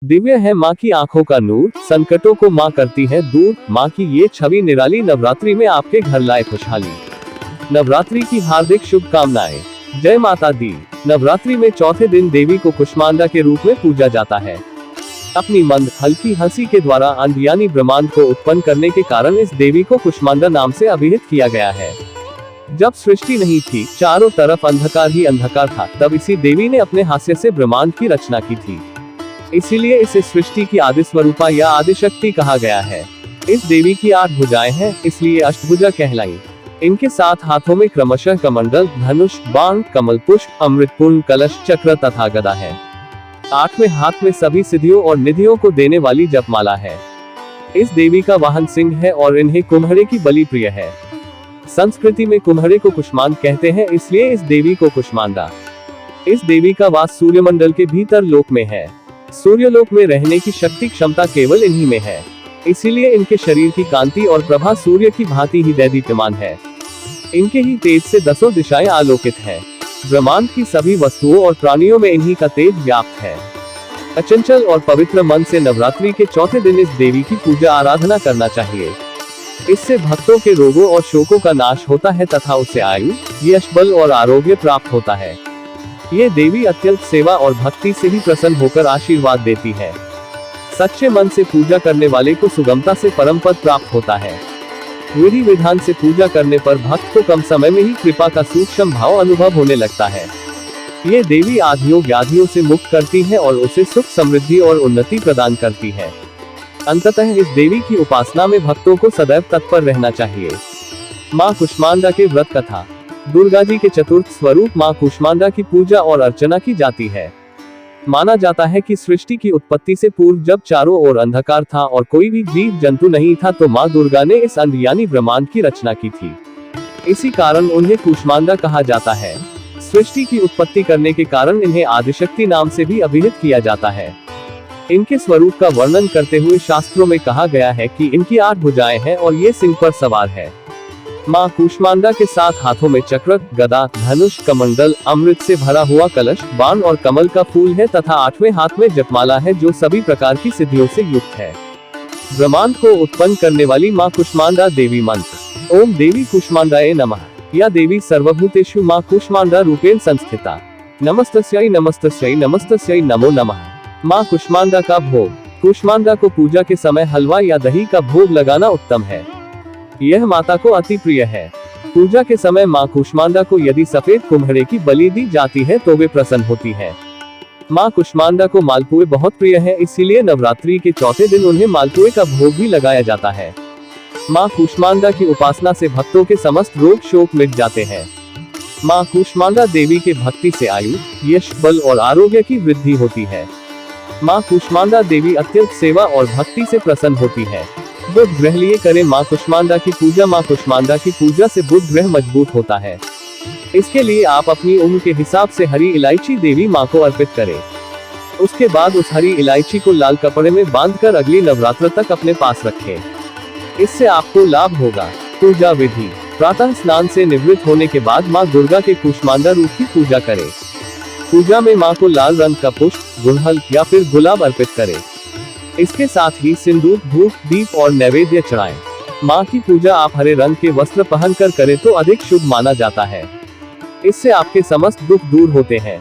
दिव्य है माँ की आंखों का नूर, संकटों को माँ करती है दूर। माँ की ये छवि निराली नवरात्रि में आपके घर लाए खुशहाली। नवरात्रि की हार्दिक शुभकामनाएं। जय माता दी। नवरात्रि में चौथे दिन देवी को कुष्मांडा के रूप में पूजा जाता है। अपनी मंद हल्की हंसी के द्वारा अंध यानी ब्रह्मांड को उत्पन्न करने के कारण इस देवी को कुष्मांडा नाम से अभिहित किया गया है। जब सृष्टि नहीं थी, चारों तरफ अंधकार ही अंधकार था, तब इसी देवी ने अपने हास्य से ब्रह्मांड की रचना की थी। इसीलिए इसे सृष्टि की आदि स्वरूपा या आदिशक्ति कहा गया है। इस देवी की 8 भुजाएं हैं, इसलिए अष्टभुजा कहलाई। इनके 7 हाथों में क्रमशः कमंडल, धनुष, बाण, कमल पुष्प, अमृतपूर्ण कलश, चक्र तथा गदा है। 8वें हाथ में सभी सिद्धियों और निधियों को देने वाली जपमाला है। इस देवी का वाहन सिंह है और इन्हें कुम्हरे की बलि प्रिय है। संस्कृति में कुम्हरे को कुष्मांड कहते हैं, इसलिए इस देवी को कुष्मांडा। इस देवी का वास सूर्यमंडल के भीतर लोक में है। सूर्यलोक में रहने की शक्ति क्षमता केवल इन्हीं में है, इसीलिए इनके शरीर की कांति और प्रभा सूर्य की भांति ही दैदीप्यमान है। इनके ही तेज से 10 दिशाएं आलोकित है। ब्रह्मांड की सभी वस्तुओं और प्राणियों में इन्हीं का तेज व्याप्त है। अचंचल और पवित्र मन से नवरात्रि के चौथे दिन इस देवी की पूजा आराधना करना चाहिए। इससे भक्तों के रोगों और शोकों का नाश होता है तथा उससे आयु, यश, बल और आरोग्य प्राप्त होता है। ये देवी अत्यंत सेवा और भक्ति से ही प्रसन्न होकर आशीर्वाद देती है। सच्चे मन से पूजा करने वाले को सुगमता से परम पद प्राप्त होता है। विधि विधान से पूजा करने पर भक्त को कम समय में ही कृपा का सूक्ष्म भाव अनुभव होने लगता है। ये देवी आधियों व्याधियों से मुक्त करती है और उसे सुख, समृद्धि और उन्नति प्रदान करती है। अंततः इस देवी की उपासना में भक्तों को सदैव तत्पर रहना चाहिए। माँ कुष्मांडा के व्रत कथा। दुर्गा जी के चतुर्थ स्वरूप माँ कुष्मांडा की पूजा और अर्चना की जाती है। माना जाता है कि सृष्टि की उत्पत्ति से पूर्व जब चारों ओर अंधकार था और कोई भी जीव जंतु नहीं था, तो माँ दुर्गा ने इस अंध यानी ब्रह्मांड की रचना की थी। इसी कारण उन्हें कुष्मांडा कहा जाता है। सृष्टि की उत्पत्ति करने के कारण इन्हें आदिशक्ति नाम से भी अभिहित किया जाता है। इनके स्वरूप का वर्णन करते हुए शास्त्रों में कहा गया है कि इनकी 8 भुजाएं हैं और ये सिंह पर सवार है। माँ कुष्मांडा के 7 हाथों में चक्र, गदा, धनुष, कमंडल, अमृत से भरा हुआ कलश, बाण और कमल का फूल है तथा 8वें हाथ में जपमाला है, जो सभी प्रकार की सिद्धियों से युक्त है। ब्रह्मांड को उत्पन्न करने वाली माँ कुष्मांडा देवी मंत्र। ओम देवी कुष्मांडाय नमः। या देवी सर्वभूतेषु माँ कुष्मांडा रूपेण संस्थिता। नमस्तस्यै नमस्तस्यै नमस्तस्यै नमो नमः। माँ कुष्मांडा का भोग। कुष्मांडा को पूजा के समय हलवा या दही का भोग लगाना उत्तम है। यह माता को अति प्रिय है। पूजा के समय माँ कुष्मांडा को यदि सफेद कुम्हरे की बलि दी जाती है तो वे प्रसन्न होती है। माँ कुष्मांडा को मालपुए बहुत प्रिय है, इसीलिए नवरात्रि के चौथे दिन उन्हें मालपुए का भोग भी लगाया जाता है। माँ कुष्मांडा की उपासना से भक्तों के समस्त रोग शोक मिट जाते हैं। माँ कुष्मांडा देवी के भक्ति से आयु, यश, बल और आरोग्य की वृद्धि होती है। माँ कुष्मांडा देवी अत्यंत सेवा और भक्ति से प्रसन्न होती है। बुध ग्रह लिए करें माँ कुष्मांडा की पूजा। माँ कुष्मांडा की पूजा से बुध ग्रह मजबूत होता है। इसके लिए आप अपनी उम्र के हिसाब से हरी इलायची देवी माँ को अर्पित करें। उसके बाद उस हरी इलायची को लाल कपड़े में बांधकर अगली नवरात्र तक अपने पास रखें। इससे आपको लाभ होगा। पूजा विधि। प्रातः स्नान से निवृत्त होने के बाद माँ दुर्गा के कुष्मांडा रूप की पूजा करें। पूजा में माँ को लाल रंग का पुष्प, गुड़हल या फिर गुलाब अर्पित करें। इसके साथ ही सिंदूर, धूप, दीप और नैवेद्य चढ़ाएं। माँ की पूजा आप हरे रंग के वस्त्र पहनकर करें तो अधिक शुभ माना जाता है। इससे आपके समस्त दुख दूर होते हैं।